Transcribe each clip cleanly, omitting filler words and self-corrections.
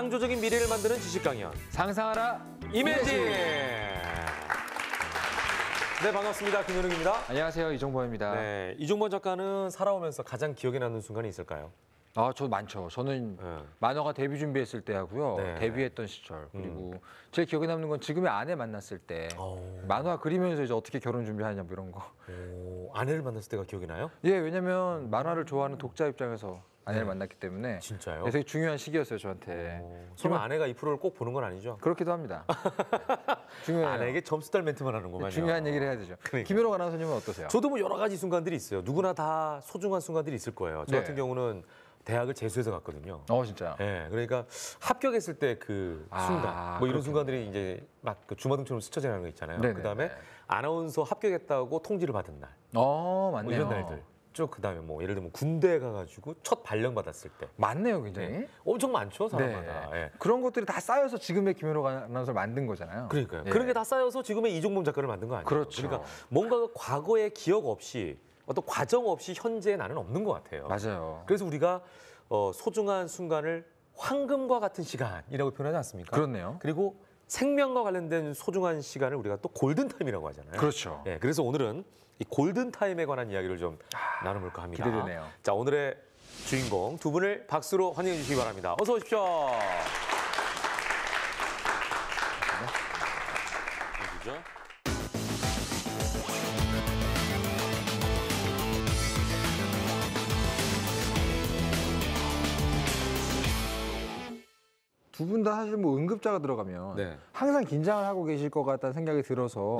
창조적인 미래를 만드는 지식 강연 상상하라 이매진. 네, 반갑습니다. 김현웅입니다. 안녕하세요, 이종범입니다. 네, 이종범 작가는 살아오면서 가장 기억에 남는 순간이 있을까요? 저 많죠. 저는 만화가 데뷔 준비했을 때 하고요. 네. 데뷔했던 시절. 그리고 제일 기억에 남는 건 지금의 아내 만났을 때 만화 그리면서 이제 어떻게 결혼 준비하냐 뭐 이런 거. 아내를 만났을 때가 기억이 나요? 예, 왜냐면 만화를 좋아하는 독자 입장에서 아내를 만났기 때문에 진짜요? 되게 중요한 시기였어요, 저한테. 설마 아내가 이 프로를 꼭 보는 건 아니죠? 그렇기도 합니다. 중요해요. 아내에게 점수 딸 멘트만 하는구만요. 중요한 얘기를 해야 되죠. 그러니까. 김현욱 아나운서님은 어떠세요? 저도 뭐 여러 가지 순간들이 있어요. 누구나 다 소중한 순간들이 있을 거예요. 저 네. 같은 경우는 대학을 재수해서 갔거든요. 진짜. 네, 그러니까 합격했을 때 그 순간, 뭐 이런 그렇군요. 순간들이 이제 막 그 주마등처럼 스쳐 지나는 거 있잖아요. 네네. 그다음에 아나운서 합격했다고 통지를 받은 날, 맞네요. 뭐 이런 날들. 쭉 그다음에 뭐 예를 들면 군대에 가가지고 첫 발령 받았을 때. 많네요, 굉장히. 네. 엄청 많죠, 사람마다. 네. 예. 그런 것들이 다 쌓여서 지금의 김현욱 아나운서를 만든 거잖아요. 그러니까요. 예. 그런 게 다 쌓여서 지금의 이종범 작가를 만든 거 아니에요? 그렇죠. 그러니까 뭔가 과거의 기억 없이 어떤 과정 없이 현재의 나는 없는 것 같아요. 맞아요. 그래서 우리가 소중한 순간을 황금과 같은 시간이라고 표현하지 않습니까? 그렇네요. 그리고 생명과 관련된 소중한 시간을 우리가 또 골든타임이라고 하잖아요. 그렇죠. 예, 그래서 오늘은 이 골든타임에 관한 이야기를 좀 나눠볼까 합니다. 기대되네요. 자, 오늘의 주인공 두 분을 박수로 환영해 주시기 바랍니다. 어서 오십시오. 어디죠? 두 분 다 사실 뭐 응급자가 들어가면 네. 항상 긴장을 하고 계실 것 같다는 생각이 들어서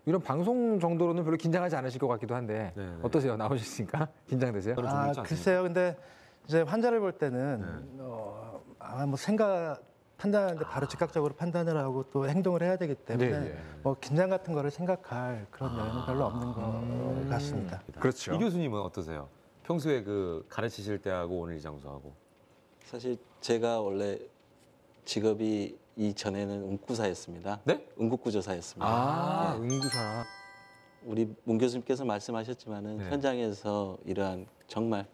이런 방송 정도로는 별로 긴장하지 않으실 것 같기도 한데 어떠세요? 나오셨으니까 긴장되세요? 글쎄요. 근데 이제 환자를 볼 때는 뭐 판단하는데 바로 즉각적으로 판단을 하고 또 행동을 해야 되기 때문에 뭐 긴장 같은 거를 생각할 그런 여유는 별로 없는 것 같습니다. 그렇죠. 이 교수님은 어떠세요? 평소에 그 가르치실 때하고 오늘 이 장소하고. 사실 제가 원래 직업이 이전에는 응구사였습니다. 네? 응급구조사였습니다. 응구사. 우리 문 교수님께서 말씀하셨지만은 현장에서 이러한 정말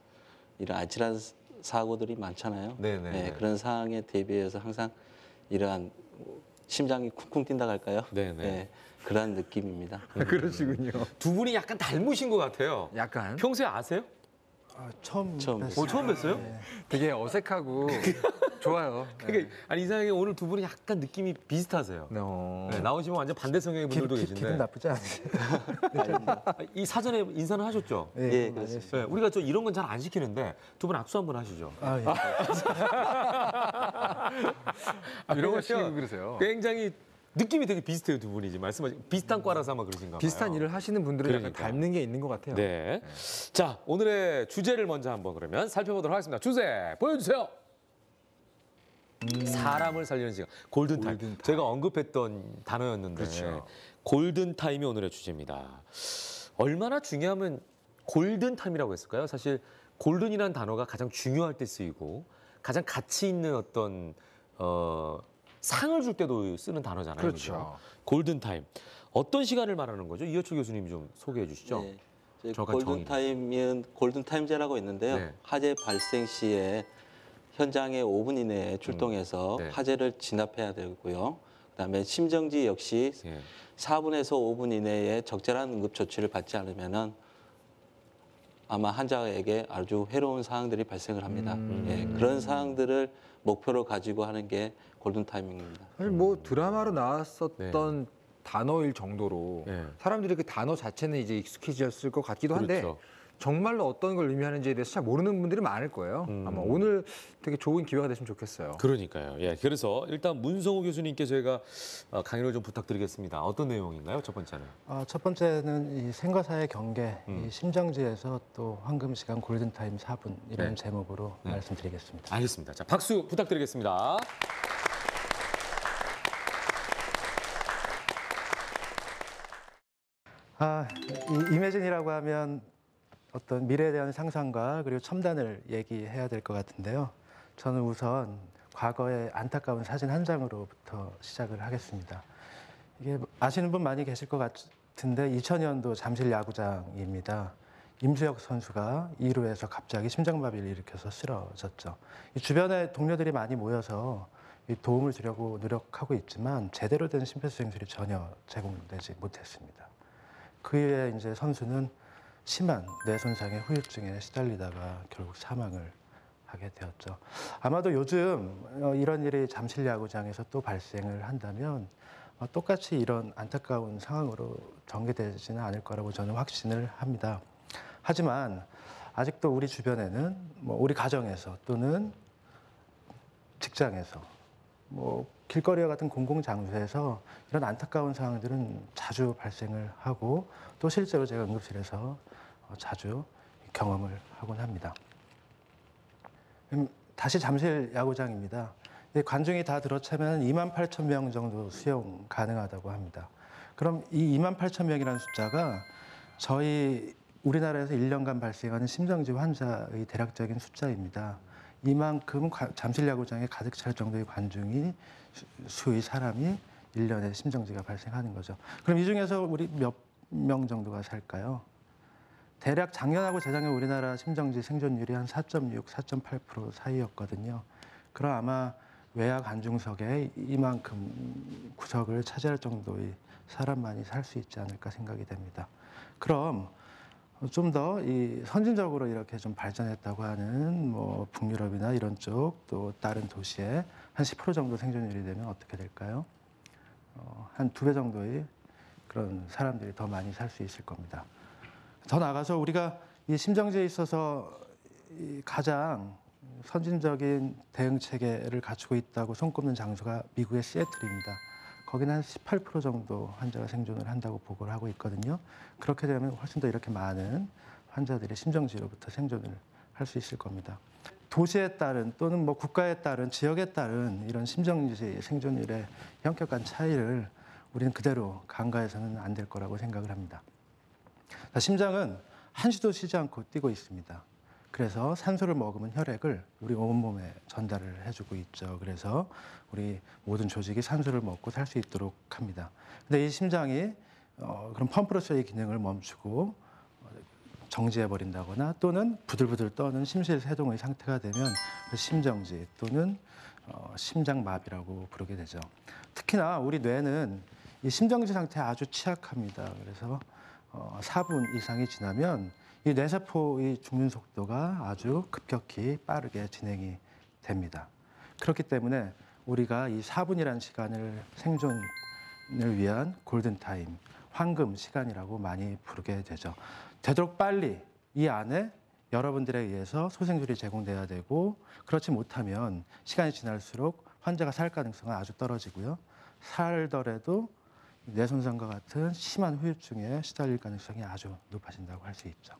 이런 아찔한 사고들이 많잖아요. 네네. 그런 상황에 대비해서 항상 이러한 심장이 쿵쿵 뛴다 할까요? 네네. 그러한 느낌입니다. 그러시군요. 두 분이 약간 닮으신 것 같아요. 약간 평소에 아세요? 처음 뵀습니다. 처음 뵀어요? 되게 어색하고 좋아요. 그러니까 아니 이상하게 오늘 두 분이 약간 느낌이 비슷하세요. 네, 나오시면 완전 반대 성향의 분들도 계신데. 기분 나쁘지 않으세요? 이 사전에 인사는 하셨죠? 예, 그렇습니다. 네, 우리가 저 이런 건 잘 안 시키는데 두 분 악수 한번 하시죠. 이런 거 시키고 그러세요. 굉장히 느낌이 되게 비슷해요, 두 분이. 말씀하신 비슷한 과라서 아마 그러신가 봐요. 비슷한 일을 하시는 분들은 약간 그러니까. 닮는 게 있는 것 같아요. 네. 자, 오늘의 주제를 먼저 한번 그러면 살펴보도록 하겠습니다. 주제 보여주세요. 사람을 살리는 시간. 골든타임. 골든타임. 제가 언급했던 단어였는데 그렇죠. 골든타임이 오늘의 주제입니다. 얼마나 중요하면 골든타임이라고 했을까요? 사실 골든이라는 단어가 가장 중요할 때 쓰이고 가장 가치 있는 어떤 상을 줄 때도 쓰는 단어잖아요. 그렇죠. 그죠? 골든타임. 어떤 시간을 말하는 거죠? 이효철 교수님이 좀 소개해 주시죠. 저희 저가 골든타임은 골든타임제라고 있는데요. 네. 화재 발생 시에 현장에 5분 이내에 출동해서 네. 화재를 진압해야 되고요. 그다음에 심정지 역시 예. 4분에서 5분 이내에 적절한 응급 조치를 받지 않으면은 아마 환자에게 아주 해로운 상황들이 발생을 합니다. 그런 상황들을 목표로 가지고 하는 게 골든타이밍입니다. 사실 뭐 드라마로 나왔었던 단어일 정도로 네. 사람들이 그 단어 자체는 이제 익숙해졌을 것 같기도 한데 그렇죠. 정말로 어떤 걸 의미하는지에 대해서 잘 모르는 분들이 많을 거예요. 아마 오늘 되게 좋은 기회가 됐으면 좋겠어요. 그러니까요. 예, 그래서 일단 문성우 교수님께 저희가 강의를 좀 부탁드리겠습니다. 어떤 내용인가요? 첫 번째는. 첫 번째는 이 생과사의 경계, 이 심정지에서 또 황금시간 골든타임 4분 이런 제목으로 말씀드리겠습니다. 알겠습니다. 자, 박수 부탁드리겠습니다. 이매진이라고 하면 어떤 미래에 대한 상상과 그리고 첨단을 얘기해야 될 것 같은데요. 저는 우선 과거의 안타까운 사진 한 장으로부터 시작을 하겠습니다. 이게 아시는 분 많이 계실 것 같은데 2000년도 잠실 야구장입니다. 임수혁 선수가 2루에서 갑자기 심장마비를 일으켜서 쓰러졌죠. 이 주변에 동료들이 많이 모여서 이 도움을 주려고 노력하고 있지만 제대로 된 심폐소생술이 전혀 제공되지 못했습니다. 그 이후에 이제 선수는 심한 뇌 손상의 후유증에 시달리다가 결국 사망을 하게 되었죠. 아마도 요즘 이런 일이 잠실 야구장에서 또 발생을 한다면 똑같이 이런 안타까운 상황으로 전개되지는 않을 거라고 저는 확신을 합니다. 하지만 아직도 우리 주변에는 우리 가정에서 또는 직장에서 길거리와 같은 공공장소에서 이런 안타까운 상황들은 자주 발생을 하고 또 실제로 제가 응급실에서 자주 경험을 하곤 합니다. 다시 잠실 야구장입니다. 관중이 다 들어차면 28,000명 정도 수용 가능하다고 합니다. 그럼 이 28,000명이라는 숫자가 저희 우리나라에서 1년간 발생하는 심정지 환자의 대략적인 숫자입니다. 이만큼 잠실 야구장에 가득 찰 정도의 관중이 수의 사람이 1년에 심정지가 발생하는 거죠. 그럼 이 중에서 우리 몇 명 정도가 살까요? 대략 작년하고 재작년 우리나라 심정지 생존율이 한 4.6, 4.8% 사이였거든요. 그럼 아마 외야 관중석에 이만큼 구석을 차지할 정도의 사람만이 살 수 있지 않을까 생각이 됩니다. 그럼 좀 더 이 선진적으로 이렇게 좀 발전했다고 하는 북유럽이나 이런 쪽 또 다른 도시에 한 10% 정도 생존율이 되면 어떻게 될까요? 한 2배 정도의 그런 사람들이 더 많이 살 수 있을 겁니다. 더 나아가서 우리가 이 심정지에 있어서 가장 선진적인 대응 체계를 갖추고 있다고 손꼽는 장소가 미국의 시애틀입니다. 거기는 한 18% 정도 환자가 생존을 한다고 보고를 하고 있거든요. 그렇게 되면 훨씬 더 이렇게 많은 환자들이 심정지로부터 생존을 할 수 있을 겁니다. 도시에 따른 또는 국가에 따른 지역에 따른 이런 심정지 생존율의 현격한 차이를 우리는 그대로 간과해서는 안 될 거라고 생각을 합니다. 심장은 한시도 쉬지 않고 뛰고 있습니다. 그래서 산소를 먹으면 혈액을 우리 온몸에 전달을 해주고 있죠. 그래서 우리 모든 조직이 산소를 먹고 살 수 있도록 합니다. 근데 이 심장이 그런 펌프로서의 기능을 멈추고 정지해버린다거나 또는 부들부들 떠는 심실세동의 상태가 되면 심정지 또는 심장마비라고 부르게 되죠. 특히나 우리 뇌는 이 심정지 상태에 아주 취약합니다. 그래서 4분 이상이 지나면 이 뇌세포의 죽는 속도가 아주 급격히 빠르게 진행이 됩니다. 그렇기 때문에 우리가 이 4분이라는 시간을 생존을 위한 골든타임, 황금 시간이라고 많이 부르게 되죠. 되도록 빨리 이 안에 여러분들에 의해서 소생술이 제공돼야 되고 그렇지 못하면 시간이 지날수록 환자가 살 가능성은 아주 떨어지고요. 살더라도 뇌 손상과 같은 심한 후유증에 시달릴 가능성이 아주 높아진다고 할 수 있죠.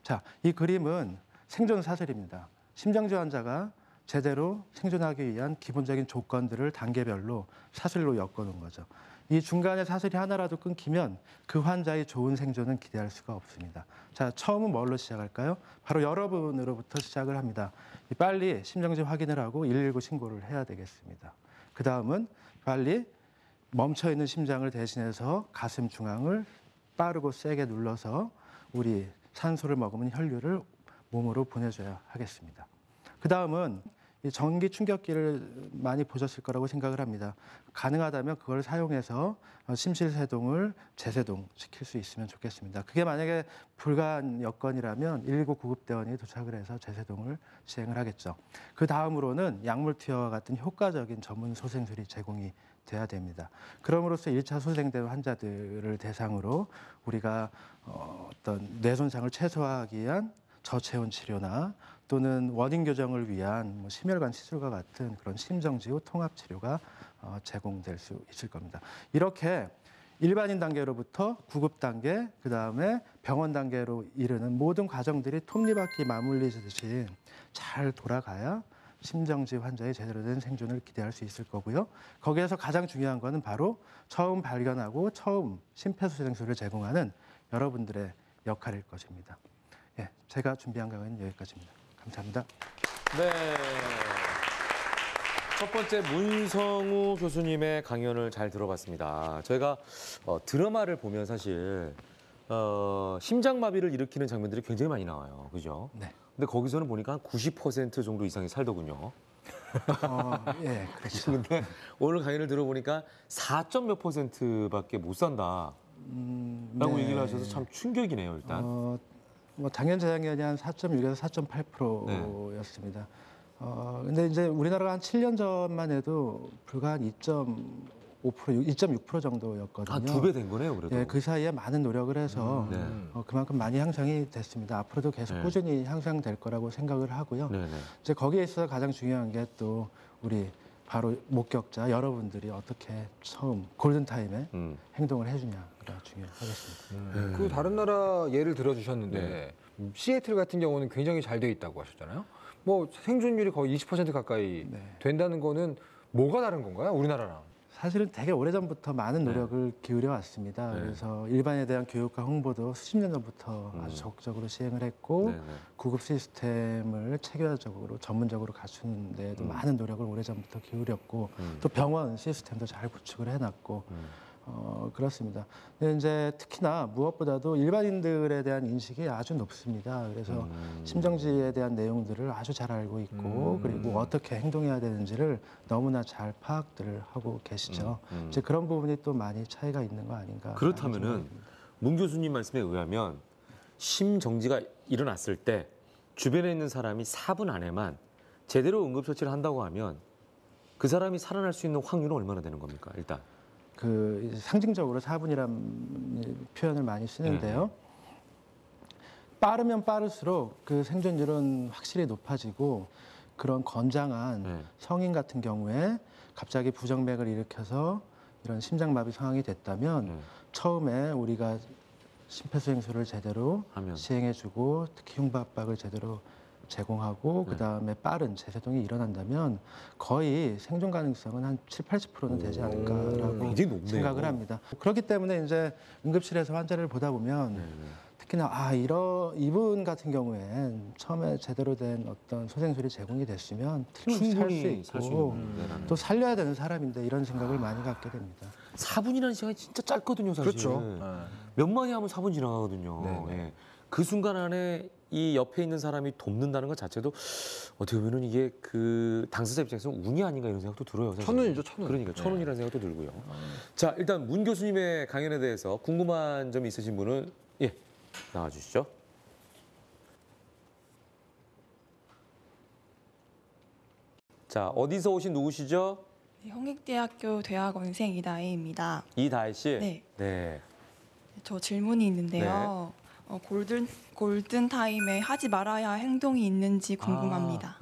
자, 이 그림은 생존 사슬입니다. 심정지 환자가 제대로 생존하기 위한 기본적인 조건들을 단계별로 사슬로 엮어놓은 거죠. 이 중간에 사슬이 하나라도 끊기면 그 환자의 좋은 생존은 기대할 수가 없습니다. 자, 처음은 뭘로 시작할까요? 바로 여러분으로부터 시작을 합니다. 빨리 심정지 확인을 하고 119 신고를 해야 되겠습니다. 그 다음은 빨리 멈춰있는 심장을 대신해서 가슴 중앙을 빠르고 세게 눌러서 우리 산소를 머금은 혈류를 몸으로 보내줘야 하겠습니다. 그 다음은 전기 충격기를 많이 보셨을 거라고 생각을 합니다. 가능하다면 그걸 사용해서 심실세동을 재세동 시킬 수 있으면 좋겠습니다. 그게 만약에 불가한 여건이라면 119 구급대원이 도착을 해서 재세동을 시행을 하겠죠. 그 다음으로는 약물 투여와 같은 효과적인 전문 소생술이 제공이 돼야 됩니다. 그럼으로써 1차 소생된 환자들을 대상으로 우리가 어떤 뇌 손상을 최소화하기 위한 저체온 치료나 또는 원인 교정을 위한 심혈관 시술과 같은 그런 심정지 후 통합 치료가 제공될 수 있을 겁니다. 이렇게 일반인 단계로부터 구급 단계, 그 다음에 병원 단계로 이르는 모든 과정들이 톱니바퀴 맞물리듯이 잘 돌아가야 심정지 환자의 제대로 된 생존을 기대할 수 있을 거고요. 거기에서 가장 중요한 거는 바로 처음 발견하고 처음 심폐소생술을 제공하는 여러분들의 역할일 것입니다. 예, 제가 준비한 강의는 여기까지입니다. 감사합니다. 네. 첫 번째 문성우 교수님의 강연을 잘 들어봤습니다. 저희가 드라마를 보면 사실 심장마비를 일으키는 장면들이 굉장히 많이 나와요. 그죠? 네. 근데 거기서는 보니까 한 90% 정도 이상이 살더군요. 예, 그렇죠. 근데 오늘 강의를 들어보니까 4점 몇 %밖에 못 산다. 라고 네. 얘기를 하셔서 참 충격이네요, 일단. 뭐 당연 재작년이 한 4.6에서 4.8%였습니다. 근데 이제 우리나라가 한 7년 전만 해도 불과 한 2.6% 정도였거든요. 한 2배 된 거네요, 그래도. 예, 그 사이에 많은 노력을 해서 네. 그만큼 많이 향상이 됐습니다. 앞으로도 계속 네. 꾸준히 향상될 거라고 생각을 하고요. 네네. 이제 거기에 있어서 가장 중요한 게 또 우리 바로 목격자 여러분들이 어떻게 처음 골든타임에 행동을 해주냐가 중요하겠습니다. 그 다른 나라 예를 들어주셨는데 네. 시애틀 같은 경우는 굉장히 잘 돼 있다고 하셨잖아요. 뭐 생존율이 거의 20% 가까이 네. 된다는 거는 뭐가 다른 건가요? 우리나라랑? 사실은 되게 오래전부터 많은 노력을 기울여 왔습니다. 네. 그래서 일반에 대한 교육과 홍보도 수십 년 전부터 아주 적극적으로 시행을 했고 네네. 구급 시스템을 체계화적으로 전문적으로 갖추는 데에도 많은 노력을 오래전부터 기울였고 또 병원 시스템도 잘 구축을 해놨고 그렇습니다. 근데 이제 특히나 무엇보다도 일반인들에 대한 인식이 아주 높습니다. 그래서 심정지에 대한 내용들을 아주 잘 알고 있고 그리고 어떻게 행동해야 되는지를 너무나 잘 파악들을 하고 계시죠. 이제 그런 부분이 또 많이 차이가 있는 거 아닌가. 그렇다면은 문 교수님 말씀에 의하면 심정지가 일어났을 때 주변에 있는 사람이 4분 안에만 제대로 응급처치를 한다고 하면 그 사람이 살아날 수 있는 확률은 얼마나 되는 겁니까? 일단. 그 상징적으로 4분이라는 표현을 많이 쓰는데요. 빠르면 빠를수록 그 생존율은 확실히 높아지고 그런 건장한 성인 같은 경우에 갑자기 부정맥을 일으켜서 이런 심장마비 상황이 됐다면 처음에 우리가 심폐소생술을 제대로 시행해주고 특히 흉부압박을 제대로 제공하고 그다음에 빠른 제세동이 일어난다면 거의 생존 가능성은 한 7, 80%는 되지 않을까라고 굉장히 높네요. 생각을 합니다. 그렇기 때문에 이제 응급실에서 환자를 보다 보면 특히나 이분 같은 경우엔 처음에 제대로 된 어떤 소생술이 제공이 됐으면 틀림없이 살 수 있고 또 살려야 되는 사람인데 이런 생각을 많이 갖게 됩니다. 4분이라는 시간이 진짜 짧거든요, 사실. 그렇죠. 몇 마디 하면 4분 지나가거든요. 예. 그 순간 안에 이 옆에 있는 사람이 돕는다는 것 자체도 어떻게 보면 이게 그 당사자 입장에서 운이 아닌가 이런 생각도 들어요. 사실. 천운이죠, 천운. 그러니까 천운이라는 생각도 들고요. 자, 일단 문 교수님의 강연에 대해서 궁금한 점이 있으신 분은 나와주시죠. 자, 어디서 오신 누구시죠? 네, 홍익대학교 대학원생 이다혜입니다. 이다혜 씨. 네. 네. 저 질문이 있는데요. 골든 타임에 하지 말아야 할 행동이 있는지 궁금합니다.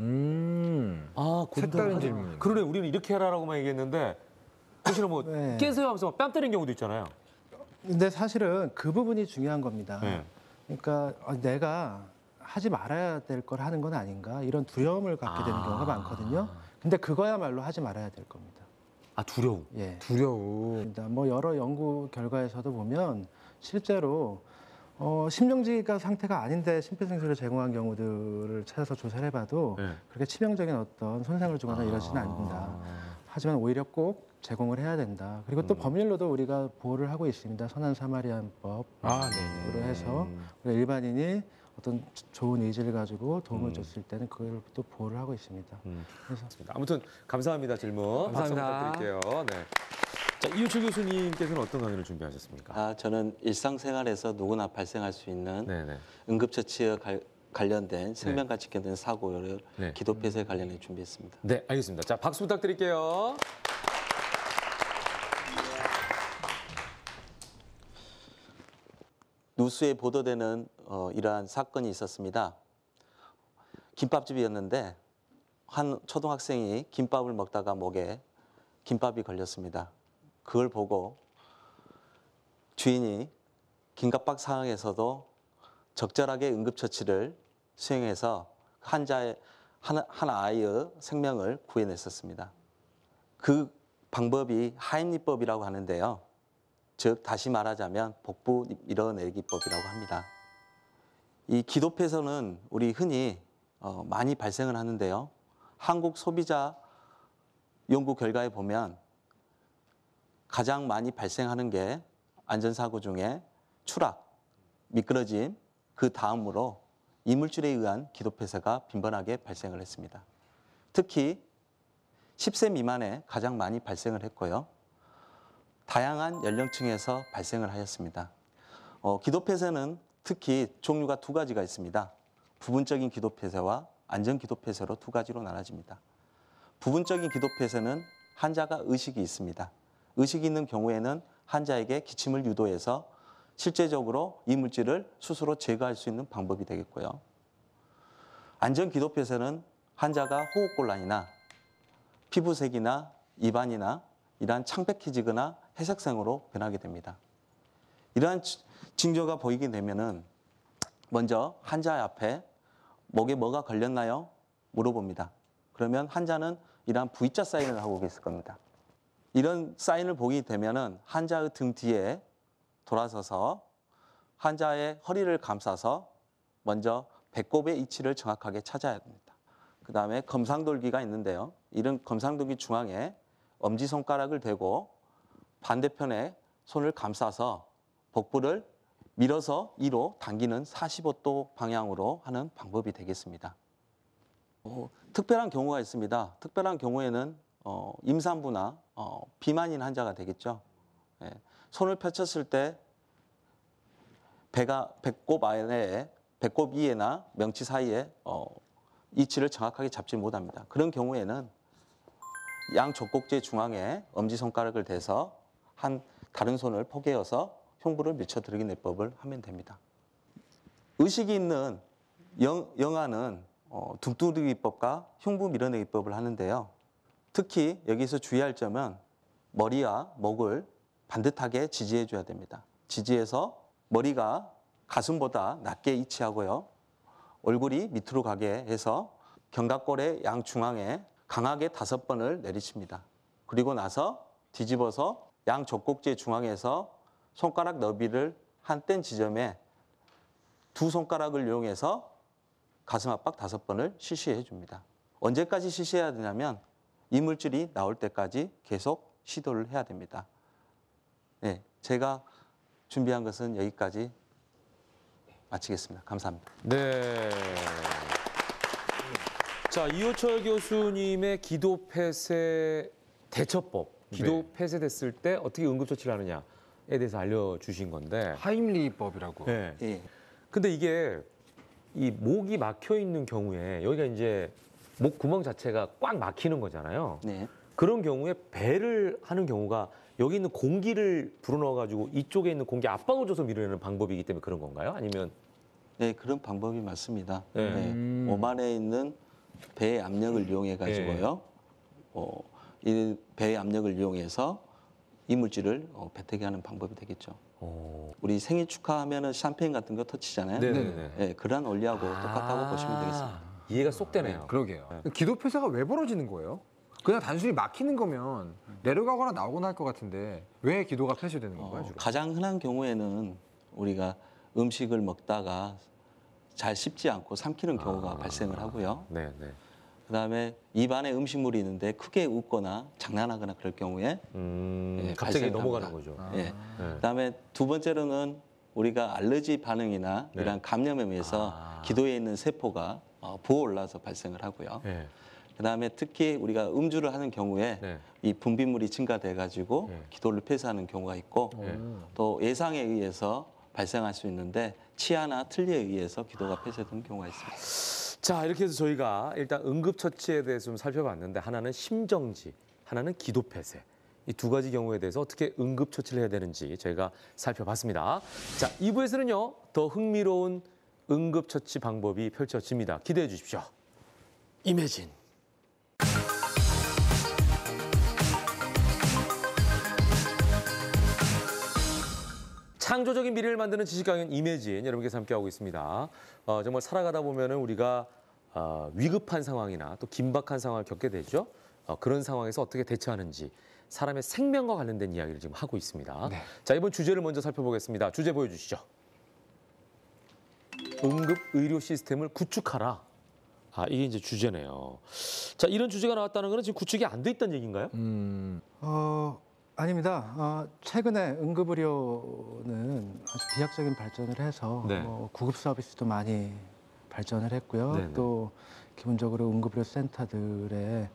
색다른 질문. 그러네, 우리는 이렇게 해라라고만 얘기했는데 혹시나 뭐 네. 깨세요 하면서 뺨 때리는 경우도 있잖아요. 근데 사실은 그 부분이 중요한 겁니다. 네. 그러니까 내가 하지 말아야 될 걸 하는 건 아닌가 이런 두려움을 갖게 되는 경우가 많거든요. 근데 그거야말로 하지 말아야 될 겁니다. 아, 두려움. 예. 두려움. 뭐 여러 연구 결과에서도 보면 실제로 심정지가 상태가 아닌데 심폐소생술을 제공한 경우들을 찾아서 조사를 해봐도 그렇게 치명적인 어떤 손상을 주거나 이러지는 않는다. 하지만 오히려 꼭 제공을 해야 된다. 그리고 또 법률로도 우리가 보호를 하고 있습니다. 선한 사마리안법으로 해서 우리가 일반인이 어떤 좋은 의지를 가지고 도움을 줬을 때는 그걸 또 보호를 하고 있습니다. 그래서 아무튼 감사합니다. 질문. 박수 감사합니다. 부탁드릴게요. 네. 자, 이유철 교수님께서는 어떤 강의를 준비하셨습니까? 저는 일상생활에서 누구나 발생할 수 있는 네네. 응급처치와 관련된 생명과 직결된 사고를 기도 폐쇄 관련해 준비했습니다. 네, 알겠습니다. 자, 박수 부탁드릴게요. 뉴스에 보도되는 이러한 사건이 있었습니다. 김밥집이었는데 한 초등학생이 김밥을 먹다가 목에 김밥이 걸렸습니다. 그걸 보고 주인이 긴급박 상황에서도 적절하게 응급처치를 수행해서 한 아이의 생명을 구해냈었습니다. 그 방법이 하임리법이라고 하는데요. 즉 다시 말하자면 복부 밀어내기법이라고 합니다. 이 기도폐소는 우리 흔히 많이 발생을 하는데요. 한국 소비자 연구 결과에 보면 가장 많이 발생하는 게 안전사고 중에 추락, 미끄러짐, 그 다음으로 이물질에 의한 기도폐쇄가 빈번하게 발생을 했습니다. 특히 10세 미만에 가장 많이 발생을 했고요. 다양한 연령층에서 발생을 하였습니다. 기도폐쇄는 특히 종류가 두 가지가 있습니다. 부분적인 기도폐쇄와 안전기도폐쇄로 두 가지로 나눠집니다. 부분적인 기도폐쇄는 환자가 의식이 있습니다. 의식이 있는 경우에는 환자에게 기침을 유도해서 실제적으로 이물질을 스스로 제거할 수 있는 방법이 되겠고요. 안전기도폐쇄는 환자가 호흡곤란이나 피부색이나 입안이나 이러한 창백해지거나 회색성으로 변하게 됩니다. 이러한 징조가 보이게 되면은 먼저 환자 앞에 목에 뭐가 걸렸나요? 물어봅니다. 그러면 환자는 이러한 V자 사인을 하고 계실 겁니다. 이런 사인을 보게 되면은 환자의 등 뒤에 돌아서서 환자의 허리를 감싸서 먼저 배꼽의 위치를 정확하게 찾아야 됩니다. 그 다음에 검상돌기가 있는데요. 이런 검상돌기 중앙에 엄지손가락을 대고 반대편에 손을 감싸서 복부를 밀어서 2로 당기는 45도 방향으로 하는 방법이 되겠습니다. 특별한 경우가 있습니다. 특별한 경우에는 임산부나 비만인 환자가 되겠죠. 예, 손을 펼쳤을 때 배꼽 아래에, 배꼽 위에나 명치 사이에 위치를 정확하게 잡지 못합니다. 그런 경우에는 양 족곡제 중앙에 엄지손가락을 대서 다른 손을 포개어서 흉부를 밀쳐드리기 내법을 하면 됩니다. 의식이 있는 영아는 둥두기법과 흉부 밀어내기법을 하는데요. 특히 여기서 주의할 점은 머리와 목을 반듯하게 지지해 줘야 됩니다. 지지해서 머리가 가슴보다 낮게 위치하고요. 얼굴이 밑으로 가게 해서 견갑골의 양중앙에 강하게 5번을 내리칩니다. 그리고 나서 뒤집어서 양 족곡제 중앙에서 손가락 너비를 한 뗀 지점에 두 손가락을 이용해서 가슴 압박 5번을 실시해 줍니다. 언제까지 실시해야 되냐면 이물질이 나올 때까지 계속 시도를 해야 됩니다. 네, 제가 준비한 것은 여기까지 마치겠습니다. 감사합니다. 네. 자, 이호철 교수님의 기도폐쇄 대처법, 기도 폐쇄됐을 때 어떻게 응급처치를 하느냐에 대해서 알려주신 건데. 하임리법이라고. 네. 예. 근데 이게 이 목이 막혀 있는 경우에 여기가 이제 목 구멍 자체가 꽉 막히는 거잖아요. 네. 그런 경우에 배를 하는 경우가 여기 있는 공기를 불어넣어가지고 이쪽에 있는 공기 압박을 줘서 밀어내는 방법이기 때문에 그런 건가요? 아니면? 네, 그런 방법이 맞습니다. 네. 네. 몸 안에 있는 배의 압력을 이용해 가지고요. 이 배의 압력을 이용해서 이물질을 배태게 하는 방법이 되겠죠. 우리 생일 축하하면은 샴페인 같은 거 터치잖아요. 네네네. 네, 그러한 원리하고 똑같다고 보시면 되겠습니다. 이해가 쏙 되네요. 그러게요. 기도폐쇄가 왜 벌어지는 거예요? 그냥 단순히 막히는 거면 내려가거나 나오거나 할 것 같은데 왜 기도가 폐쇄되는 건가요, 주로? 가장 흔한 경우에는 우리가 음식을 먹다가 잘 씹지 않고 삼키는 경우가 발생을 하고요. 네, 네. 그다음에 입안에 음식물이 있는데 크게 웃거나 장난하거나 그럴 경우에 갑자기 발생을 넘어가는 합니다. 거죠. 예. 그다음에 두 번째로는 우리가 알러지 반응이나 이러한 감염에 의해서 기도에 있는 세포가 부어올라서 발생을 하고요. 네. 그다음에 특히 우리가 음주를 하는 경우에 네. 이 분비물이 증가돼 가지고 기도를 폐쇄하는 경우가 있고 또 예상에 의해서 발생할 수 있는데 치아나 틀니에 의해서 기도가 폐쇄되는 경우가 있습니다. 자, 이렇게 해서 저희가 일단 응급처치에 대해서 좀 살펴봤는데 하나는 심정지, 하나는 기도폐쇄. 이 두 가지 경우에 대해서 어떻게 응급처치를 해야 되는지 저희가 살펴봤습니다. 자, 2부에서는요. 더 흥미로운 응급처치 방법이 펼쳐집니다. 기대해 주십시오. 임혜진. 창조적인 미래를 만드는 지식강연 임혜진 여러분께서 함께하고 있습니다. 정말 살아가다 보면은 우리가 위급한 상황이나 또 긴박한 상황을 겪게 되죠. 그런 상황에서 어떻게 대처하는지 사람의 생명과 관련된 이야기를 지금 하고 있습니다. 네. 자, 이번 주제를 먼저 살펴보겠습니다. 주제 보여주시죠. 응급 의료 시스템을 구축하라. 이게 이제 주제네요. 자, 이런 주제가 나왔다는 거는 지금 구축이 안 돼 있다는 얘기인가요? 아닙니다. 최근에 응급의료는 아주 비약적인 발전을 해서 네. 뭐 구급 서비스도 많이 발전을 했고요. 네네. 또 기본적으로 응급의료 센터들의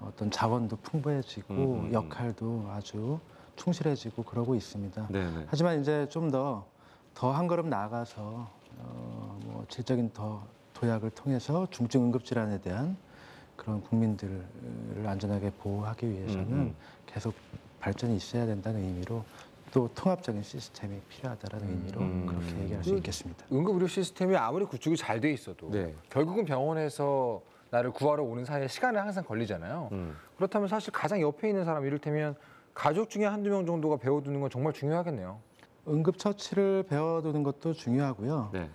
어떤 자원도 풍부해지고 역할도 아주 충실해지고 그러고 있습니다. 네네. 하지만 이제 좀 더 한 걸음 나아가서 뭐 질적인 도약을 통해서 중증 응급질환에 대한 그런 국민들을 안전하게 보호하기 위해서는 계속 발전이 있어야 된다는 의미로 또 통합적인 시스템이 필요하다는 의미로 그렇게 얘기할 수 있겠습니다. 응급의료 시스템이 아무리 구축이 잘 돼 있어도 네. 결국은 병원에서 나를 구하러 오는 사이에 시간이 항상 걸리잖아요. 그렇다면 사실 가장 옆에 있는 사람, 이를테면 가족 중에 한두 명 정도가 배워두는 건 정말 중요하겠네요. 응급처치를 배워두는 것도 중요하고요. 네.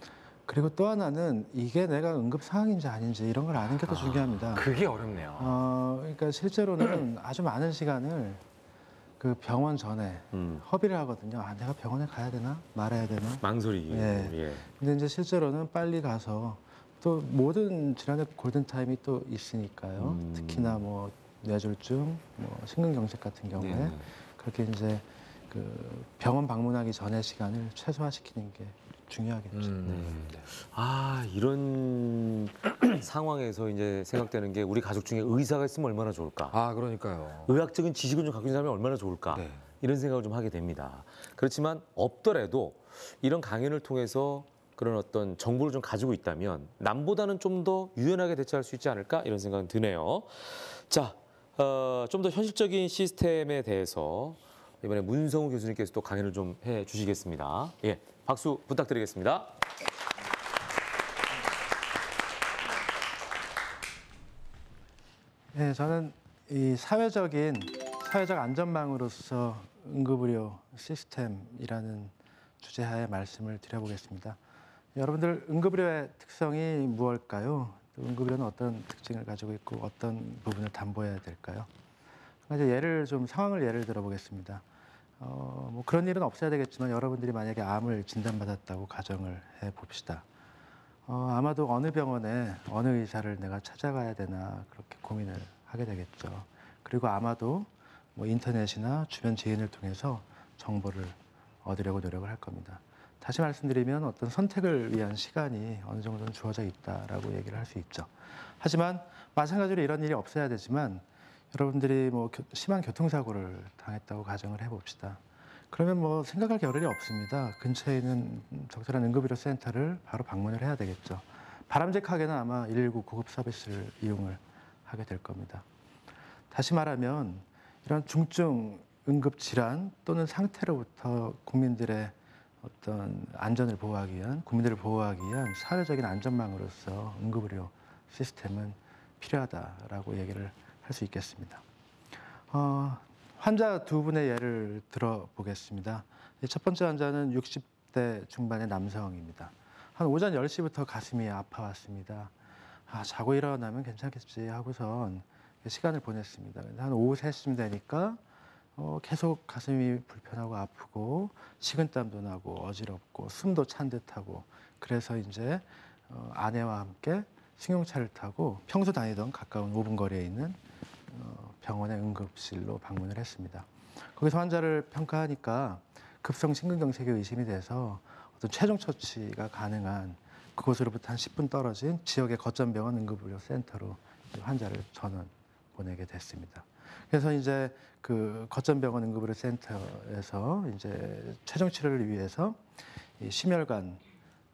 그리고 또 하나는 이게 내가 응급 상황인지 아닌지 이런 걸 아는 게 더 중요합니다. 그게 어렵네요. 그러니까 실제로는 아주 많은 시간을 그 병원 전에 허비를 하거든요. 내가 병원에 가야 되나 말아야 되나. 망설이기. 예. 예. 근데 이제 실제로는 빨리 가서 또 모든 질환의 골든 타임이 또 있으니까요. 특히나 뭐 뇌졸중, 뭐 심근경색 같은 경우에 네. 그렇게 이제 그 병원 방문하기 전의 시간을 최소화시키는 게 중요하겠죠. 이런 상황에서 이제 생각되는 게 우리 가족 중에 의사가 있으면 얼마나 좋을까? 그러니까요. 의학적인 지식을 좀 갖고 있는 사람이 얼마나 좋을까? 네. 이런 생각을 좀 하게 됩니다. 그렇지만 없더라도 이런 강연을 통해서 그런 어떤 정보를 좀 가지고 있다면 남보다는 좀 더 유연하게 대처할 수 있지 않을까? 이런 생각은 드네요. 자, 좀 더 현실적인 시스템에 대해서 이번에 문성우 교수님께서 또 강연을 좀 해주시겠습니다. 예, 박수 부탁드리겠습니다. 네, 저는 이 사회적 안전망으로서 응급의료 시스템이라는 주제하에 말씀을 드려보겠습니다. 여러분들 응급의료의 특성이 무엇일까요? 또 응급의료는 어떤 특징을 가지고 있고 어떤 부분을 담보해야 될까요? 이제 상황을 예를 들어보겠습니다. 뭐 그런 일은 없어야 되겠지만 여러분들이 만약에 암을 진단받았다고 가정을 해봅시다. 아마도 어느 병원에 어느 의사를 내가 찾아가야 되나 그렇게 고민을 하게 되겠죠. 그리고 아마도 뭐 인터넷이나 주변 지인을 통해서 정보를 얻으려고 노력을 할 겁니다. 다시 말씀드리면 어떤 선택을 위한 시간이 어느 정도는 주어져 있다라고 얘기를 할 수 있죠. 하지만 마찬가지로 이런 일이 없어야 되지만 여러분들이 뭐 심한 교통사고를 당했다고 가정을 해봅시다. 그러면 뭐 생각할 겨를이 없습니다. 근처에 있는 적절한 응급의료 센터를 바로 방문을 해야 되겠죠. 바람직하게는 아마 119 구급 서비스를 이용을 하게 될 겁니다. 다시 말하면 이런 중증 응급 질환 또는 상태로부터 국민들의 어떤 안전을 보호하기 위한, 국민들을 보호하기 위한 사회적인 안전망으로서 응급의료 시스템은 필요하다라고 얘기를 할 수 있겠습니다. 환자 두 분의 예를 들어보겠습니다. 첫 번째 환자는 60대 중반의 남성입니다. 한 오전 10시부터 가슴이 아파왔습니다. 자고 일어나면 괜찮겠지 하고선 시간을 보냈습니다. 한 오후 3시쯤 되니까 계속 가슴이 불편하고 아프고 식은땀도 나고 어지럽고 숨도 찬 듯하고 그래서 이제 아내와 함께 승용차를 타고 평소 다니던 가까운 5분 거리에 있는 병원의 응급실로 방문을 했습니다. 거기서 환자를 평가하니까 급성 심근경색이 의심이 돼서 어떤 최종 처치가 가능한 그곳으로부터 한 10분 떨어진 지역의 거점병원 응급의료센터로 환자를 전원 보내게 됐습니다. 그래서 이제 그 거점병원 응급의료센터에서 이제 최종 치료를 위해서 이 심혈관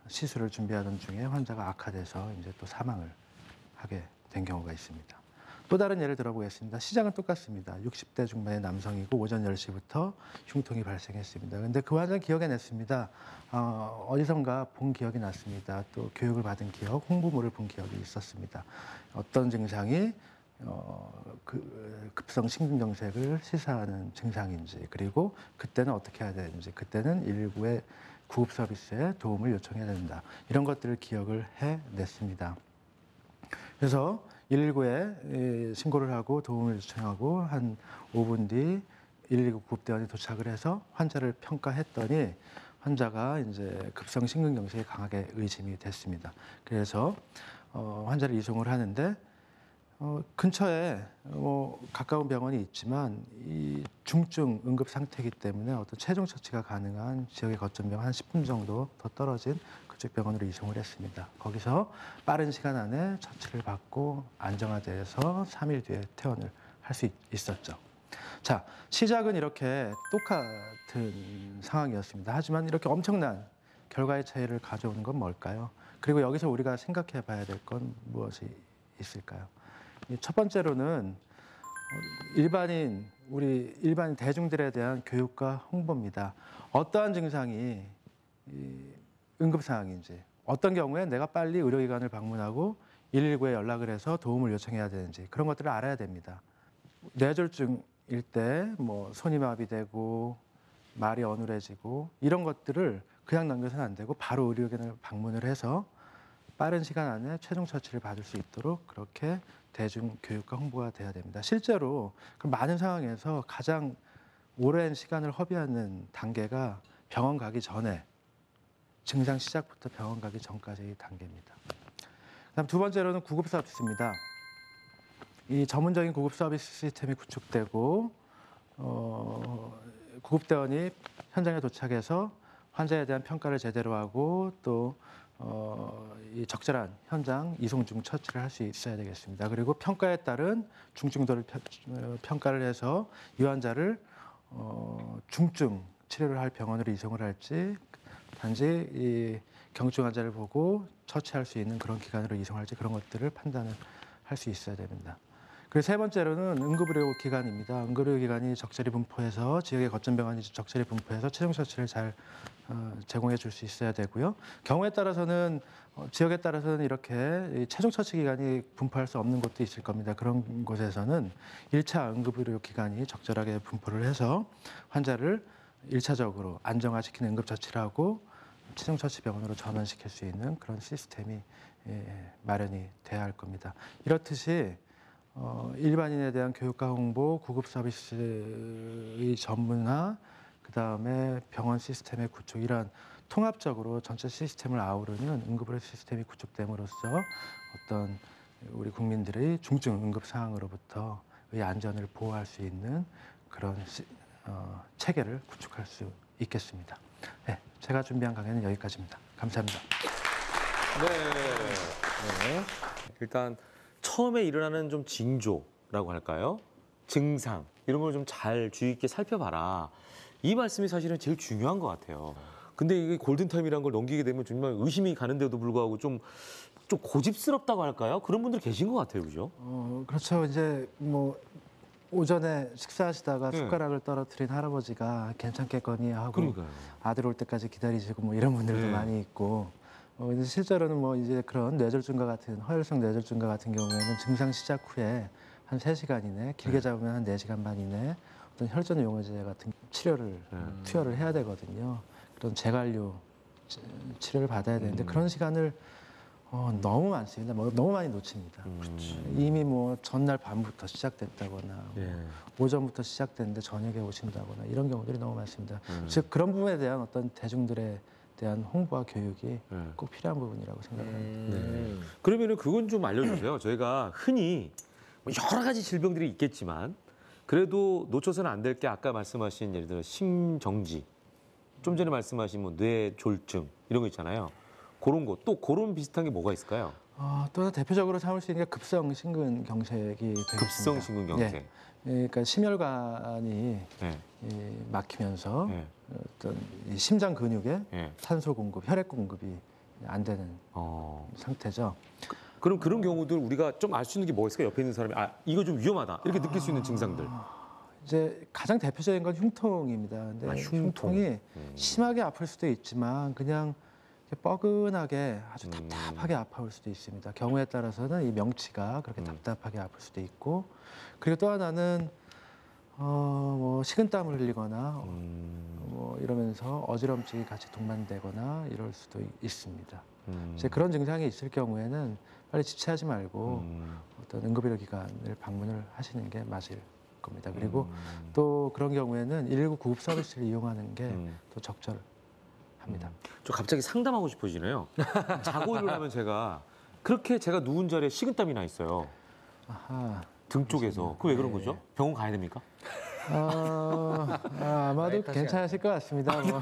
시술을 준비하던 중에 환자가 악화돼서 이제 또 사망을 하게 된 경우가 있습니다. 또 다른 예를 들어보겠습니다. 시작은 똑같습니다. 60대 중반의 남성이고 오전 10시부터 흉통이 발생했습니다. 그런데 그 환자는 기억해냈습니다. 어디선가 본 기억이 났습니다. 또 교육을 받은 기억, 홍보물을 본 기억이 있었습니다. 어떤 증상이 급성 심근경색을 시사하는 증상인지 그리고 그때는 어떻게 해야 되는지 그때는 119의 구급 서비스에 도움을 요청해야 된다. 이런 것들을 기억을 해냈습니다. 그래서 119에 신고를 하고 도움을 요청하고 한 5분 뒤 119 구급대원이 도착을 해서 환자를 평가했더니 환자가 이제 급성 심근경색이 강하게 의심이 됐습니다. 그래서 환자를 이송을 하는데 근처에 가까운 병원이 있지만 이 중증 응급 상태이기 때문에 어떤 최종 처치가 가능한 지역의 거점병 한 10분 정도 더 떨어진 그쪽 병원으로 이송을 했습니다. 거기서 빠른 시간 안에 처치를 받고 안정화돼서 3일 뒤에 퇴원을 할 수 있었죠. 자, 시작은 이렇게 똑같은 상황이었습니다. 하지만 이렇게 엄청난 결과의 차이를 가져오는 건 뭘까요? 그리고 여기서 우리가 생각해 봐야 될 건 무엇이 있을까요? 첫 번째로는 우리 일반인 대중들에 대한 교육과 홍보입니다. 어떠한 증상이 응급 상황인지, 어떤 경우에 내가 빨리 의료기관을 방문하고 119에 연락을 해서 도움을 요청해야 되는지 그런 것들을 알아야 됩니다. 뇌졸중일 때 뭐 손이 마비되고 말이 어눌해지고 이런 것들을 그냥 넘겨서는 안 되고 바로 의료기관을 방문을 해서 빠른 시간 안에 최종 처치를 받을 수 있도록 그렇게 대중 교육과 홍보가 돼야 됩니다. 실제로 그 많은 상황에서 가장 오랜 시간을 허비하는 단계가 병원 가기 전에, 증상 시작부터 병원 가기 전까지의 단계입니다. 그다음 두 번째로는 구급 서비스입니다. 이 전문적인 구급 서비스 시스템이 구축되고 구급대원이 현장에 도착해서 환자에 대한 평가를 제대로 하고 또 이 적절한 현장 이송 중 처치를 할 수 있어야 되겠습니다. 그리고 평가에 따른 중증도를 평가를 해서 이 환자를 중증 치료를 할 병원으로 이송을 할지 단지 이 경증 환자를 보고 처치할 수 있는 그런 기관으로 이송할지 그런 것들을 판단을 할 수 있어야 됩니다. 그리고 세 번째로는 응급의료기관입니다. 응급의료기관이 적절히 분포해서 지역의 거점병원이 적절히 분포해서 최종 처치를 잘 제공해 줄 수 있어야 되고요. 경우에 따라서는 지역에 따라서는 이렇게 최종 처치 기관이 분포할 수 없는 곳도 있을 겁니다. 그런 곳에서는 1차 응급의료기관이 적절하게 분포를 해서 환자를 1차적으로 안정화시키는 응급처치를 하고 최종 처치 병원으로 전환시킬 수 있는 그런 시스템이 마련이 돼야 할 겁니다. 이렇듯이 일반인에 대한 교육과 홍보, 구급 서비스의 전문화, 그 다음에 병원 시스템의 구축, 이러한 통합적으로 전체 시스템을 아우르는 응급의료 시스템이 구축됨으로써 어떤 우리 국민들의 중증 응급 상황으로부터의 안전을 보호할 수 있는 그런 체계를 구축할 수 있겠습니다. 네, 제가 준비한 강의는 여기까지입니다. 감사합니다. 네. 일단 처음에 일어나는 좀 징조라고 할까요? 증상 이런 걸 좀 잘 주의 있게 살펴봐라. 이 말씀이 사실은 제일 중요한 것 같아요. 근데 이게 골든타임이라는 걸 넘기게 되면 정말 의심이 가는데도 불구하고 좀 고집스럽다고 할까요? 그런 분들 계신 것 같아요, 그죠? 그렇죠. 이제 뭐 오전에 식사하시다가 숟가락을 떨어뜨린 할아버지가 괜찮겠거니 하고 그러니까요. 아들 올 때까지 기다리시고 뭐 이런 분들도 많이 있고 이제 실제로는 뭐 이제 그런 뇌졸중과 같은 허혈성 뇌졸중과 같은 경우에는 증상 시작 후에 한 3시간 이내, 길게 잡으면 한 4시간 반 이내 어떤 혈전 용어제 같은 치료를 투여를 해야 되거든요. 그런 재관료 치료를 받아야 되는데 그런 시간을 너무 많습니다. 너무 많이 놓칩니다. 이미 뭐 전날 밤부터 시작됐다거나 오전부터 시작됐는데 저녁에 오신다거나 이런 경우들이 너무 많습니다. 즉 그런 부분에 대한 어떤 대중들의 대한 홍보와 교육이 꼭 필요한 부분이라고 생각합니다. 그러면은 그건 좀 알려주세요. 저희가 흔히 뭐 여러 가지 질병들이 있겠지만 그래도 놓쳐서는 안 될 게 아까 말씀하신 예를 들어 심정지, 좀 전에 말씀하신 뭐 뇌졸중 이런 거 있잖아요. 그런 거 또 그런 비슷한 게 뭐가 있을까요? 또 대표적으로 삼을 수 있는 게 급성 심근경색이 되겠습니다. 급성 심근경색. 네. 그러니까 심혈관이 막히면서 어떤 이 심장 근육에 산소 공급, 혈액 공급이 안 되는 상태죠. 그럼 그런 경우들 우리가 좀 알 수 있는 게 뭐 있을까요? 옆에 있는 사람이 이거 좀 위험하다 이렇게 느낄 수 있는 증상들. 이제 가장 대표적인 건 흉통입니다. 근데 흉통이 심하게 아플 수도 있지만 그냥 뻐근하게 아주 답답하게 아파올 수도 있습니다. 경우에 따라서는 이 명치가 그렇게 답답하게 아플 수도 있고, 그리고 또 하나는 뭐 식은땀을 흘리거나 뭐 이러면서 어지럼증이 같이 동반되거나 이럴 수도 있습니다. 이제 그런 증상이 있을 경우에는 빨리 지체하지 말고 어떤 응급의료기관을 방문을 하시는 게 맞을 겁니다. 그리고 또 그런 경우에는 119 구급 서비스를 이용하는 게 또 적절합니다. 저 갑자기 상담하고 싶어지네요. 자고 일어나면 제가 누운 자리에 식은땀이 나 있어요. 아하. 등 쪽에서. 그 왜 그런 거죠? 병원 가야 됩니까? 아마도 괜찮으실 것 같습니다. 뭐.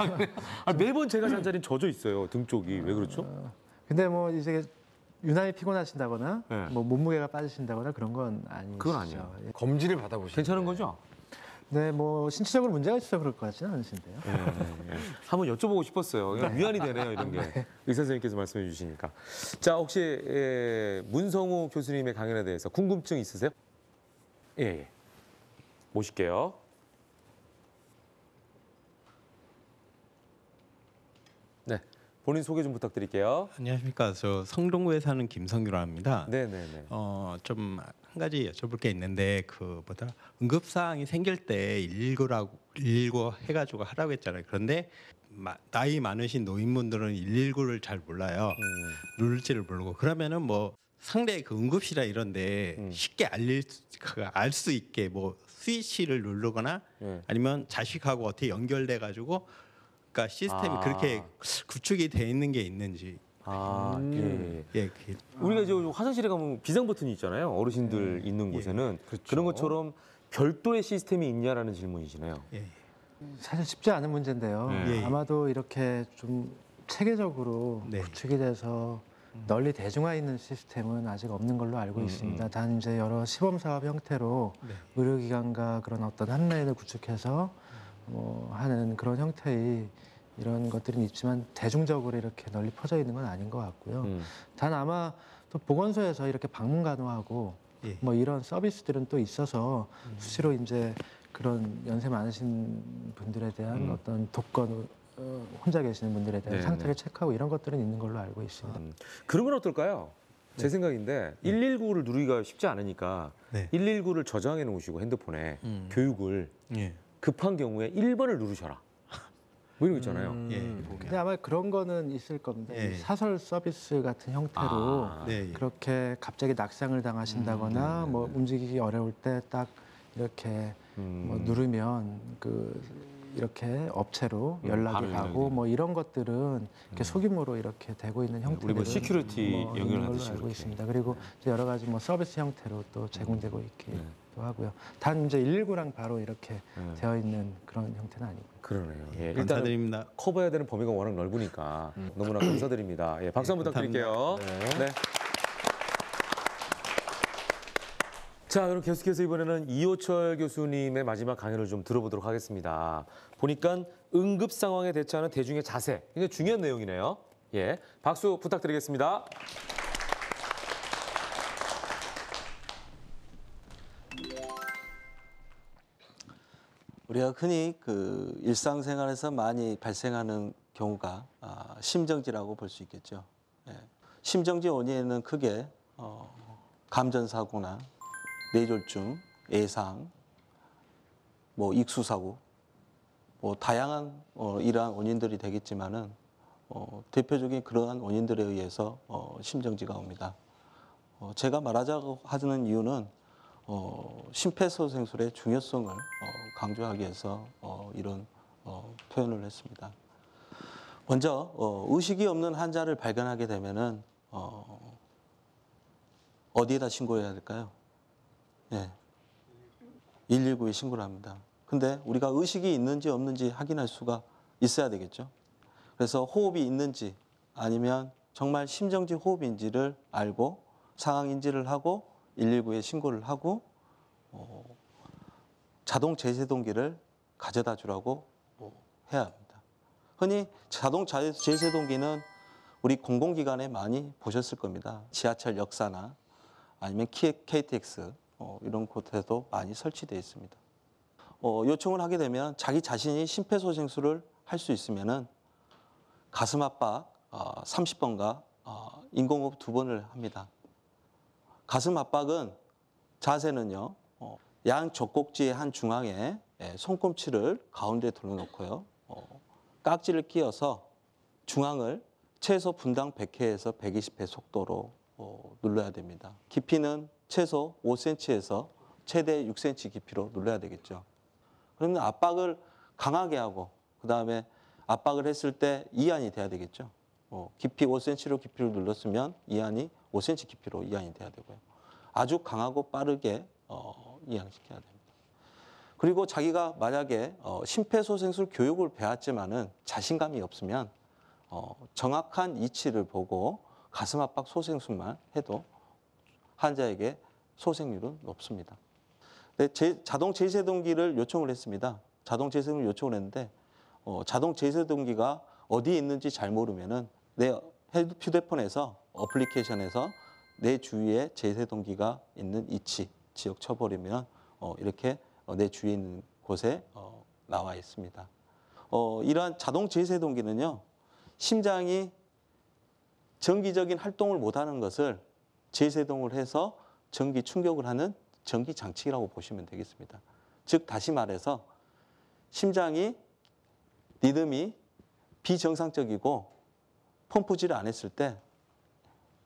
매번 제가 잔 자리는 젖어 있어요. 등 쪽이. 왜 그렇죠? 근데 뭐 이제 유난히 피곤하신다거나 네. 뭐 몸무게가 빠지신다거나 그런 건 아니시죠. 그건 아니에요. 예. 검진을 받아보시죠. 괜찮은 거죠? 네, 뭐 신체적으로 문제가 있어서 그럴 것 같지는 않으신데요. 한번 여쭤보고 싶었어요. 그냥 위안이 되네요, 이런 게. 의사 선생님께서 말씀해 주시니까. 자, 혹시 문성우 교수님의 강연에 대해서 궁금증 있으세요? 예. 모실게요. 네, 본인 소개 좀 부탁드릴게요. 안녕하십니까. 저 성동구에 사는 김성규라 합니다. 네네네. 좀 한 가지 여쭤볼 게 있는데 응급 사항이 생길 때 119 해가지고 하라고 했잖아요. 그런데 나이 많으신 노인분들은 119를 잘 몰라요. 누를지를 모르고 그러면은 뭐 상대 그 응급실이나 이런데 쉽게 알 수 있게 뭐 스위치를 누르거나 아니면 자식하고 어떻게 연결돼 가지고 그러니까 시스템이 그렇게 구축이 돼 있는 게 있는지. 예. 우리가 이제 화장실에 가면 비상 버튼이 있잖아요. 어르신들 있는 곳에는 그렇죠. 그런 것처럼 별도의 시스템이 있냐라는 질문이시네요. 사실 쉽지 않은 문제인데요. 예. 아마도 이렇게 좀 체계적으로 네. 구축이 돼서 널리 대중화 있는 시스템은 아직 없는 걸로 알고 있습니다. 단 이제 여러 시범 사업 형태로 의료기관과 그런 어떤 한 라인을 구축해서 뭐 하는 그런 형태의 이런 것들은 있지만 대중적으로 이렇게 널리 퍼져 있는 건 아닌 것 같고요. 단 아마 또 보건소에서 이렇게 방문 간호하고 뭐 이런 서비스들은 또 있어서 수시로 이제 그런 연세 많으신 분들에 대한 어떤 독거 혼자 계시는 분들에 대한 상태를 체크하고 이런 것들은 있는 걸로 알고 있습니다. 그런 건 어떨까요? 제 생각인데 119를 누르기가 쉽지 않으니까 119를 저장해 놓으시고 핸드폰에 교육을 급한 경우에 1번을 누르셔라. 뭐 이런 거 있잖아요. 근데 아마 그런 거는 있을 겁니다. 이 사설 서비스 같은 형태로 그렇게 갑자기 낙상을 당하신다거나 뭐 움직이기 어려울 때 딱 이렇게 뭐 누르면 이렇게 업체로 연락이 가고 뭐 이런 것들은 이렇게 소규모로 이렇게 되고 있는 형태로 우리 뭐 시큐리티 있는 연결하듯이 걸로 알고 그렇게. 있습니다. 그리고 이제 여러 가지 뭐 서비스 형태로 또 제공되고 있기도 하고요. 단 이제 119랑 바로 이렇게 되어 있는 그런 형태는 아니고요. 그러네요. 예, 일단 감사드립니다. 커버해야 되는 범위가 워낙 넓으니까 너무나 감사드립니다. 예, 박수 한번 부탁드릴게요. 네. 자, 그럼 계속해서 이번에는 이호철 교수님의 마지막 강연을 좀 들어보도록 하겠습니다. 보니까 응급 상황에 대처하는 대중의 자세, 굉장히 중요한 내용이네요. 예, 박수 부탁드리겠습니다. 우리가 흔히 일상생활에서 많이 발생하는 경우가 심정지라고 볼 수 있겠죠. 심정지 원인에는 크게 감전사고나 뇌졸중, 애상, 뭐 익수사고, 뭐 다양한 이러한 원인들이 되겠지만은 대표적인 그러한 원인들에 의해서 심정지가 옵니다. 제가 말하자고 하는 이유는 심폐소생술의 중요성을 강조하기 위해서 이런 표현을 했습니다. 먼저 의식이 없는 환자를 발견하게 되면은 어디에다 신고해야 될까요? 네, 119에 신고를 합니다. 근데 우리가 의식이 있는지 없는지 확인할 수가 있어야 되겠죠. 그래서 호흡이 있는지 아니면 정말 심정지 호흡인지를 알고 상황 인지를 하고 119에 신고를 하고 자동 제세동기를 가져다 주라고 해야 합니다. 흔히 자동 제세동기는 우리 공공기관에 많이 보셨을 겁니다. 지하철 역사나 아니면 KTX 이런 곳에도 많이 설치되어 있습니다. 요청을 하게 되면 자기 자신이 심폐소생술을 할 수 있으면은 가슴 압박 30번과 인공호흡 2번을 합니다. 가슴 압박은 자세는요, 양 젖꼭지의 한 중앙에 손꿈치를 가운데 둘러놓고요, 깍지를 끼워서 중앙을 최소 분당 100회에서 120회 속도로 눌러야 됩니다. 깊이는 최소 5cm에서 최대 6cm 깊이로 눌러야 되겠죠. 그러면 압박을 강하게 하고 그다음에 압박을 했을 때 이완이 돼야 되겠죠. 깊이 5cm로 깊이를 눌렀으면 이완이 5cm 깊이로 이완이 돼야 되고요. 아주 강하고 빠르게 이완시켜야 됩니다. 그리고 자기가 만약에 심폐소생술 교육을 배웠지만은 자신감이 없으면 정확한 이치를 보고 가슴 압박 소생술만 해도 환자에게 소생률은 높습니다. 자동 제세동기를 요청을 했습니다. 자동 제세동기를 요청을 했는데 자동 제세동기가 어디에 있는지 잘 모르면은 내 휴대폰에서 어플리케이션에서 내 주위에 제세동기가 있는 이치 지역 쳐버리면 이렇게 내 주위에 있는 곳에 나와 있습니다. 이러한 자동 제세동기는요, 심장이 정기적인 활동을 못하는 것을 제세동을 해서 전기 충격을 하는 전기 장치라고 보시면 되겠습니다. 즉 다시 말해서 심장이 리듬이 비정상적이고 펌프질을 안 했을 때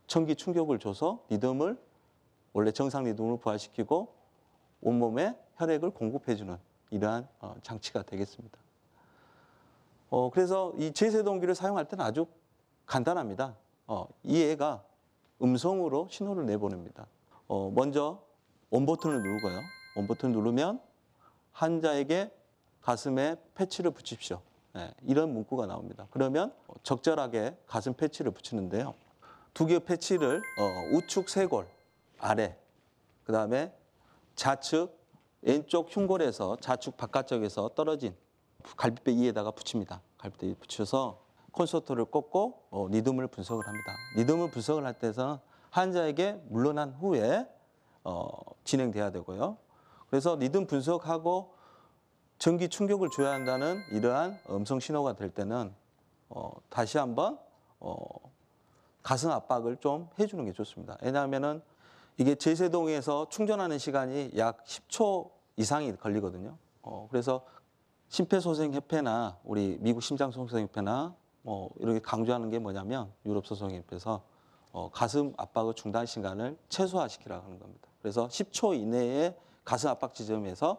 전기 충격을 줘서 리듬을 원래 정상 리듬으로 부활시키고 온몸에 혈액을 공급해주는 이러한 장치가 되겠습니다. 그래서 이 제세동기를 사용할 때는 아주 간단합니다. 이 애가 음성으로 신호를 내보냅니다. 먼저 온 버튼을 누르고요. 온 버튼을 누르면 환자에게 가슴에 패치를 붙입시오. 이런 문구가 나옵니다. 그러면 적절하게 가슴 패치를 붙이는데요. 두 개의 패치를 우측 쇄골 아래, 그 다음에 좌측 왼쪽 흉골에서 좌측 바깥쪽에서 떨어진 갈비뼈 위에다가 붙입니다. 갈비뼈 위에 붙여서 콘서트를 꽂고 리듬을 분석을 합니다. 리듬을 분석을 할 때는 환자에게 물러난 후에 진행돼야 되고요. 그래서 리듬 분석하고 전기 충격을 줘야 한다는 이러한 음성 신호가 될 때는 다시 한번 가슴 압박을 좀 해주는 게 좋습니다. 왜냐하면은 이게 제세동에서 충전하는 시간이 약 10초 이상이 걸리거든요. 그래서 심폐소생협회나 우리 미국 심장소생협회나 이렇게 강조하는 게 뭐냐면 유럽 소생협회에서 가슴 압박의 중단 시간을 최소화시키라고 하는 겁니다. 그래서 10초 이내에 가슴 압박 지점에서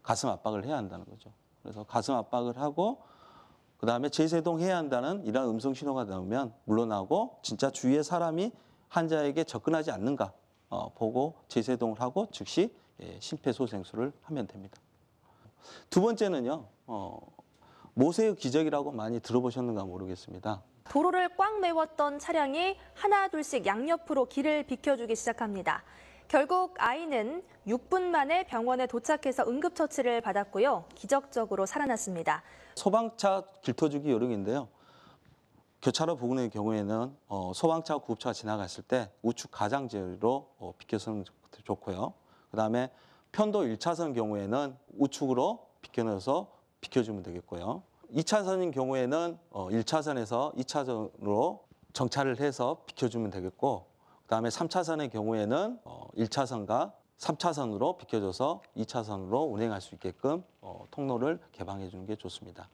가슴 압박을 해야 한다는 거죠. 그래서 가슴 압박을 하고 그다음에 제세동해야 한다는 이런 음성 신호가 나오면 물러나고 진짜 주위에 사람이 환자에게 접근하지 않는가 보고 제세동을 하고 즉시 심폐소생술을 하면 됩니다. 두 번째는요. 모세의 기적이라고 많이 들어보셨는가 모르겠습니다. 도로를 꽉 메웠던 차량이 하나 둘씩 양옆으로 길을 비켜주기 시작합니다. 결국 아이는 6분 만에 병원에 도착해서 응급처치를 받았고요. 기적적으로 살아났습니다. 소방차 길터주기 요령인데요. 교차로 부근의 경우에는 소방차, 구급차가 지나갔을 때 우측 가장자리로 비켜서는 좋고요. 그다음에 편도 1차선 경우에는 우측으로 비켜넣어서 비켜주면 되겠고요. 2차선인 경우에는 1차선에서 2차선으로 정차를 해서 비켜주면 되겠고 그다음에 3차선의 경우에는 1차선과 3차선으로 비켜줘서 2차선으로 운행할 수 있게끔 통로를 개방해 주는 게 좋습니다.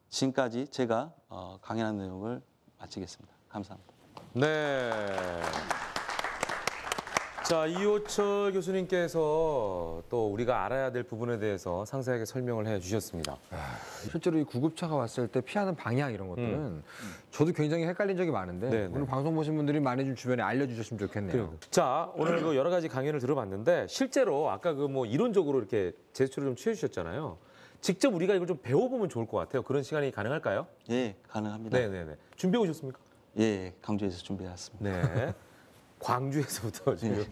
지금까지 제가 강연한 내용을 마치겠습니다. 감사합니다. 네. 자, 이호철 교수님께서 또 우리가 알아야 될 부분에 대해서 상세하게 설명을 해 주셨습니다. 실제로 이 구급차가 왔을 때 피하는 방향 이런 것들은 저도 굉장히 헷갈린 적이 많은데 네네. 오늘 방송 보신 분들이 많이 좀 주변에 알려주셨으면 좋겠네요. 자, 오늘 그 여러 가지 강연을 들어봤는데 실제로 아까 그 뭐 이론적으로 이렇게 제스처를 좀 취해 주셨잖아요. 직접 우리가 이걸 좀 배워보면 좋을 것 같아요. 그런 시간이 가능할까요? 예, 가능합니다. 네네네. 준비해 오셨습니까? 예, 강주에서 준비해왔습니다. 네. 광주에서부터 지금.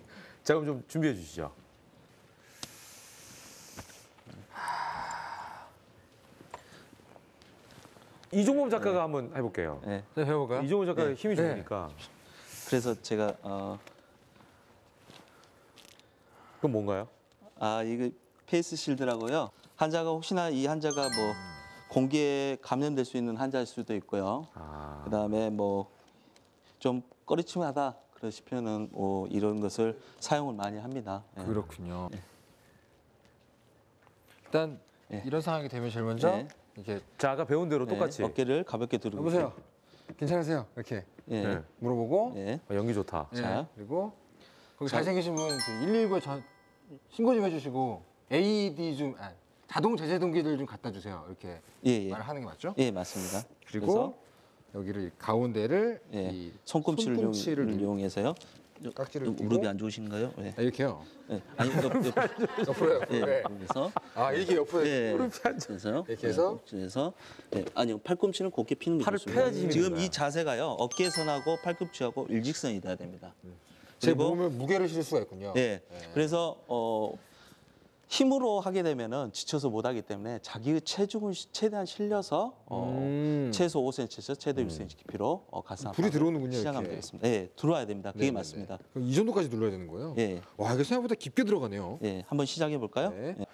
자, 그럼 좀 준비해 주시죠. 이종범 작가가 한번 해볼게요. 예, 네, 해볼까요? 이종범 작가가 네. 힘이 네. 좋으니까. 그래서 제가 그건 뭔가요? 이거 페이스 실드라고요. 환자가 혹시나 이 환자가 뭐 공기에 감염될 수 있는 환자일 수도 있고요. 그다음에 뭐 좀 꺼리침하다 그러시면은 이런 것을 사용을 많이 합니다. 예. 그렇군요. 일단 예. 이런 상황이 되면 제일 먼저 네. 이렇게 자, 아까 배운 대로 예, 똑같이. 어깨를 가볍게 들고 여보세요. 괜찮으세요? 이렇게 예. 네. 물어보고 예. 연기 좋다. 예. 자. 그리고 거기 잘생기신 분 119에 신고 좀 해주시고 AED 좀 자동 제세동기들 좀 갖다 주세요. 이렇게 예. 말을 하는 게 맞죠? 예, 맞습니다. 그리고 여기를 가운데를 예, 이 손꿈치를 손꿈치를 이용해서요. 깍지를 끼고. 무릎이 안 좋으신가요? 네. 이렇게요. 네. 아니 옆으로요. 예, 네. 그래서 이렇게 옆으로. 예, 그래서요. 이렇게 해서? 그래서 아니요 팔꿈치는 곧게 피는 게 팔을 좋습니다. 펴야지 힘이 지금 되나요? 이 자세가요 어깨선하고 팔꿈치하고 일직선이 돼야 됩니다. 제 그리고 몸에 무게를 실을 수가 있군요. 예. 그래서 힘으로 하게 되면은 지쳐서 못 하기 때문에 자기의 체중을 최대한 실려서 최소 5cm에서 최대 6cm 깊이로 가슴 불이 들어오는군요, 시작하면 이렇게. 되겠습니다. 예, 들어와야 됩니다. 그게 네네네. 맞습니다. 그럼 이 정도까지 눌러야 되는 거예요? 예. 와, 이게 생각보다 깊게 들어가네요. 예, 한번 시작해 볼까요? 네. 예.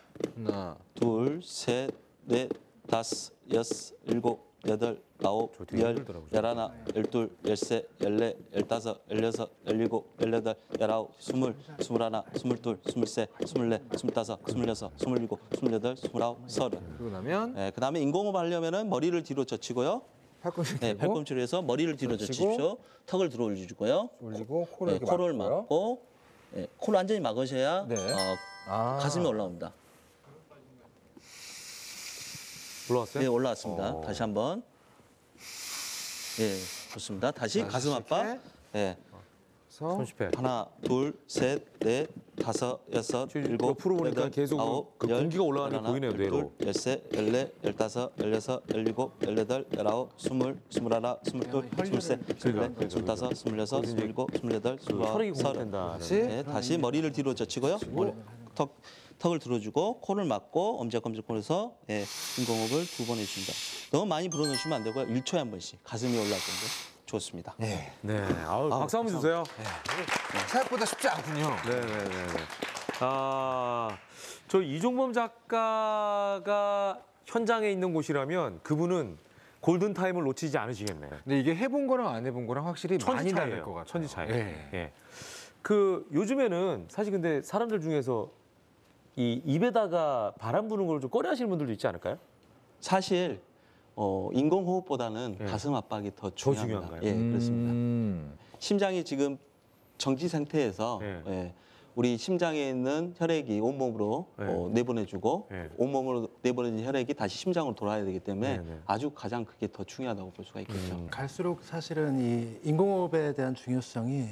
하나, 둘, 셋, 넷, 다섯, 여섯, 일곱, 여덟, 아홉, 저 되게 열, 힘들더라고요. 열하나, 열둘, 열세, 열네, 열다섯, 열여섯, 열일곱, 열여덟, 열아홉, 스물, 스물하나, 스물둘, 스물세, 스물네, 스물다섯, 스물여섯, 스물일곱, 스물여덟, 스물아홉, 서른. 그러고 나면 예, 그다음에 인공호흡 하려면은 머리를 뒤로 젖히고요. 팔꿈치 네, 들고 팔꿈치로 해서 머리를 뒤로 젖히고, 젖히십시오. 턱을 들어 올려주고요. 올리고 코를 네, 이렇게 코를 막고요. 막고 코를 완전히 막으셔야 네. 가슴이 올라옵니다. 올라왔어요? 네, 올라왔습니다. 다시 한번. 예, 좋습니다. 다시 가슴 압박. 예, 그래서 30회. 하나, 둘, 셋, 넷, 다섯, 여섯, 일곱, 옆으로 보니까 여덟, 계속 아홉, 그 열, 공기가 올라가는 게 열하나, 보이네요, 뇌로. 열둘, 열세, 열네, 열다섯, 열여섯, 열일곱, 열여덟, 열아홉, 스물, 스물하나, 스물둘, 스물세, 스물네, 스물다섯, 스물여섯, 스물일곱, 스물여덟, 혈액이 스물아홉, 서른. 공급된다. 네, 다시 머리를 뒤로 젖히고요. 턱을 들어주고 코를 막고 엄지척엄지척해서 인공호흡을 2번 해줍니다. 너무 많이 불어넣으시면 안 되고요. 1초에 한 번씩 가슴이 올라올 정도 좋습니다. 네. 네, 아우, 박수 한번 주세요. 생각보다 쉽지 않군요. 네네네. 저 이종범 작가가 현장에 있는 곳이라면 그분은 골든 타임을 놓치지 않으시겠네. 근데 이게 해본 거랑 안 해본 거랑 확실히 많이 다를 것 같아요. 천지 차이. 예. 예. 그 요즘에는 사실 근데 사람들 중에서 이 입에다가 바람 부는 걸 좀 꺼려하시는 분들도 있지 않을까요? 사실 인공호흡보다는 네. 가슴 압박이 더 중요합니다. 중요한가요? 예, 그렇습니다. 심장이 지금 정지 상태에서 네. 우리 심장에 있는 혈액이 온몸으로 네. 내보내주고 네. 온몸으로 내보내진 혈액이 다시 심장으로 돌아야 되기 때문에 네, 네. 아주 가장 그게 더 중요하다고 볼 수가 있겠죠. 갈수록 사실은 이 인공호흡에 대한 중요성이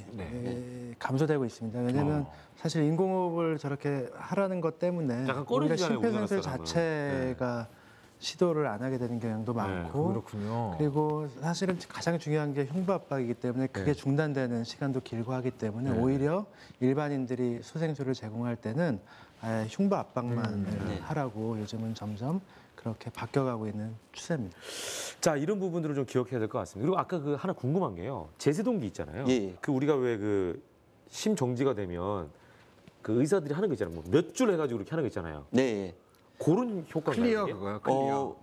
감소되고 있습니다. 왜냐하면 사실 인공호흡을 저렇게 하라는 것 때문에 약간 오히려 꺼리잖아요, 우리나라 심폐소생술 사람은. 자체가 시도를 안 하게 되는 경향도 많고 그렇군요. 그리고 사실은 가장 중요한 게 흉부 압박이기 때문에 그게 중단되는 시간도 길고 하기 때문에 오히려 일반인들이 소생술을 제공할 때는 아예 흉부 압박만 하라고 요즘은 점점 그렇게 바뀌어가고 있는 추세입니다. 자, 이런 부분들을 좀 기억해야 될 것 같습니다. 그리고 아까 그 하나 궁금한 게요. 제세동기 있잖아요. 예. 그 우리가 왜 그 심정지가 되면 그 의사들이 하는 거 있잖아요. 뭐 몇 줄 해가지고 이렇게 하는 거 있잖아요. 네. 그런 효과가 클리어 그거요. 클리어.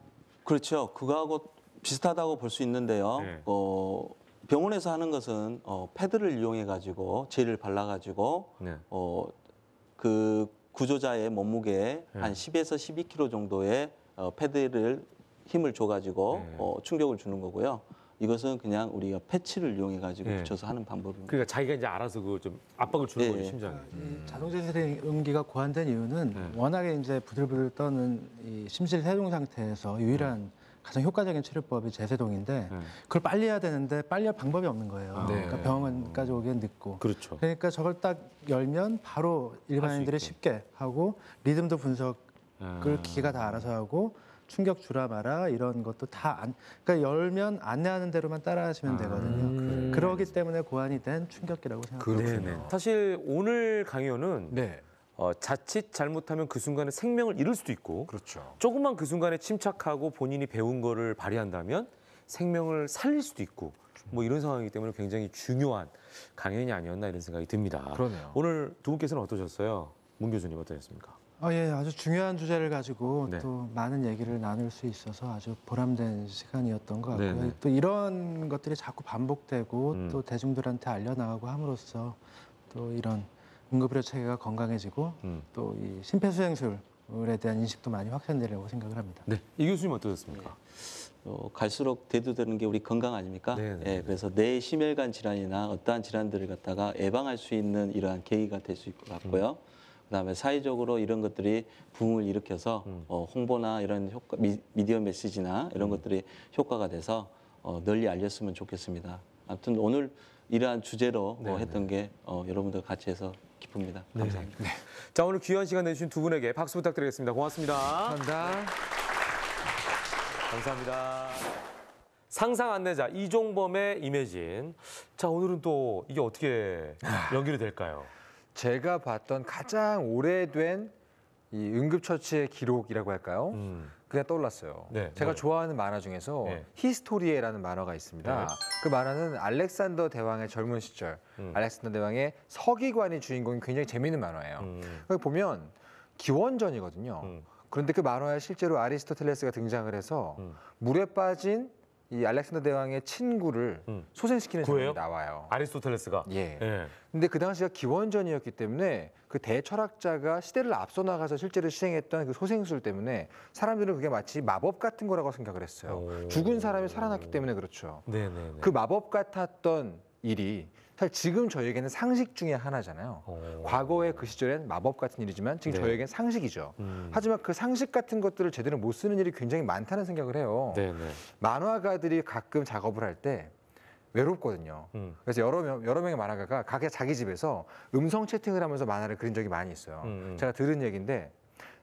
그렇죠. 그거하고 비슷하다고 볼 수 있는데요. 네. 병원에서 하는 것은 패드를 이용해 가지고 젤을 발라 가지고 네. 그 구조자의 몸무게에 네. 한 10에서 12kg 정도의 패드를 힘을 줘 가지고 네. 충격을 주는 거고요. 이것은 그냥 우리가 패치를 이용해 가지고 네. 붙여서 하는 방법입니다. 그러니까 자기가 이제 알아서 그걸 좀 압박을 주는 네. 거죠, 심장에. 자동제세동기가 고안된 이유는 워낙에 이제 부들부들 떠는 이 심실 세동 상태에서 유일한 가장 효과적인 치료법이 제세동인데 그걸 빨리 해야 되는데 빨리 할 방법이 없는 거예요. 그러니까 병원까지 오기엔 늦고. 그렇죠. 그러니까 저걸 딱 열면 바로 일반인들이 있게. 쉽게 하고 리듬도 분석을 기계가 다 알아서 하고 충격 주라 마라 이런 것도 다 그러니까 열면 안내하는 대로만 따라하시면 되거든요. 그러기 때문에 고안이 된 충격기라고 생각합니다. 네네. 사실 오늘 강연은 네. 자칫 잘못하면 그 순간에 생명을 잃을 수도 있고 그렇죠. 조금만 그 순간에 침착하고 본인이 배운 거를 발휘한다면 생명을 살릴 수도 있고 뭐 이런 상황이기 때문에 굉장히 중요한 강연이 아니었나 이런 생각이 듭니다. 그러네요. 오늘 두 분께서는 어떠셨어요? 문 교수님 어떠셨습니까? 예, 아주 중요한 주제를 가지고 네. 또 많은 얘기를 나눌 수 있어서 아주 보람된 시간이었던 것 같고요. 네네. 또 이런 것들이 자꾸 반복되고 또 대중들한테 알려나가고 함으로써 또 이런 응급의료 체계가 건강해지고 또 이 심폐소생술에 대한 인식도 많이 확산되려고 생각을 합니다. 네. 이 교수님 어떠셨습니까? 갈수록 대두되는 게 우리 건강 아닙니까? 네네. 예, 그래서 내 심혈관 질환이나 어떠한 질환들을 갖다가 예방할 수 있는 이러한 계기가 될 수 있을 것 같고요. 그다음에 사회적으로 이런 것들이 붐을 일으켜서 홍보나 이런 효과, 미디어 메시지나 이런 것들이 효과가 돼서 널리 알렸으면 좋겠습니다. 아무튼 오늘 이러한 주제로 네, 했던 게 여러분들 같이 해서 기쁩니다. 감사합니다. 네. 자, 오늘 귀한 시간 내주신 두 분에게 박수 부탁드리겠습니다. 고맙습니다. 감사합니다. 감사합니다. 상상 안내자 이종범의 이매진. 자, 오늘은 또 이게 어떻게 연결이 될까요? 제가 봤던 가장 오래된 이 응급처치의 기록이라고 할까요? 그냥 떠올랐어요. 네, 제가 뭐요? 좋아하는 만화 중에서 네. 히스토리에라는 만화가 있습니다. 네. 그 만화는 알렉산더 대왕의 젊은 시절, 알렉산더 대왕의 서기관이 주인공인 굉장히 재미있는 만화예요. 거기 보면 기원전이거든요. 그런데 그 만화에 실제로 아리스토텔레스가 등장을 해서 물에 빠진 이 알렉산더 대왕의 친구를 소생시키는 그거예요? 장면이 나와요. 아리스토텔레스가. 예. 예. 근데 그 당시가 기원전이었기 때문에 그 대철학자가 시대를 앞서 나가서 실제로 실행했던 그 소생술 때문에 사람들은 그게 마치 마법 같은 거라고 생각을 했어요. 오. 죽은 사람이 살아났기 때문에 그렇죠. 네네네. 그 마법 같았던 일이 사실 지금 저희에게는 상식 중에 하나잖아요. 과거의 그 시절엔 마법 같은 일이지만 지금 네. 저희에겐 상식이죠. 하지만 그 상식 같은 것들을 제대로 못 쓰는 일이 굉장히 많다는 생각을 해요. 네네. 만화가들이 가끔 작업을 할 때 외롭거든요. 그래서 여러 명의 만화가가 각자 자기 집에서 음성 채팅을 하면서 만화를 그린 적이 많이 있어요. 제가 들은 얘기인데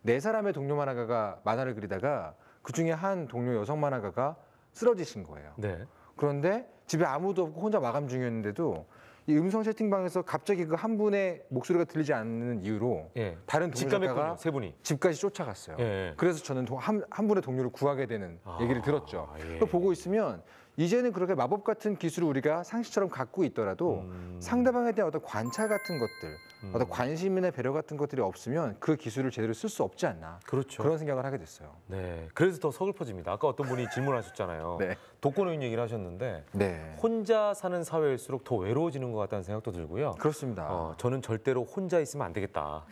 4사람의 동료 만화가가 만화를 그리다가 그중에 한 동료 여성 만화가가 쓰러지신 거예요. 네. 그런데 집에 아무도 없고 혼자 마감 중이었는데도 이 음성 채팅방에서 갑자기 그 한 분의 목소리가 들리지 않는 이유로 예. 다른 동료 직감했군요, 작가가 세 분이. 집까지 쫓아갔어요. 예. 그래서 저는 한 분의 동료를 구하게 되는 얘기를 들었죠. 예. 그걸 보고 있으면 이제는 그렇게 마법 같은 기술을 우리가 상식처럼 갖고 있더라도 상대방에 대한 어떤 관찰 같은 것들, 어떤 관심이나 배려 같은 것들이 없으면 그 기술을 제대로 쓸 수 없지 않나. 그렇죠. 그런 생각을 하게 됐어요. 네. 그래서 더 서글퍼집니다. 아까 어떤 분이 질문하셨잖아요. 네. 독거노인 얘기를 하셨는데 네. 혼자 사는 사회일수록 더 외로워지는 것 같다는 생각도 들고요. 그렇습니다. 저는 절대로 혼자 있으면 안 되겠다.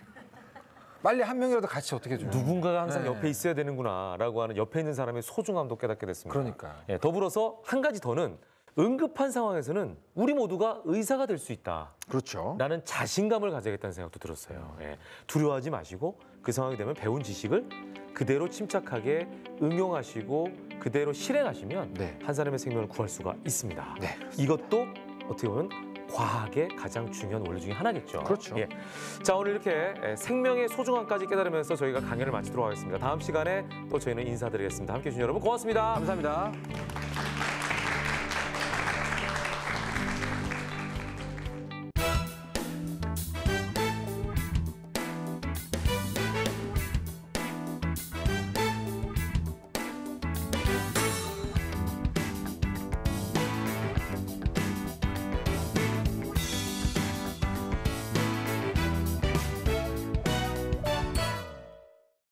빨리 한 명이라도 같이 어떻게 해줘요. 누군가가 항상 네. 옆에 있어야 되는구나라고 하는 옆에 있는 사람의 소중함도 깨닫게 됐습니다. 그러니까. 예, 더불어서 한 가지 더는 응급한 상황에서는 우리 모두가 의사가 될 수 있다라는 그렇죠. 자신감을 가져야겠다는 생각도 들었어요. 예, 두려워하지 마시고 그 상황이 되면 배운 지식을 그대로 침착하게 응용하시고 그대로 실행하시면 네. 한 사람의 생명을 구할 수가 있습니다. 네. 이것도 어떻게 보면 과학의 가장 중요한 원리 중에 하나겠죠. 그렇죠. 예. 자, 오늘 이렇게 생명의 소중함까지 깨달으면서 저희가 강연을 마치도록 하겠습니다. 다음 시간에 또 저희는 인사드리겠습니다. 함께해 주신 여러분 고맙습니다. 감사합니다.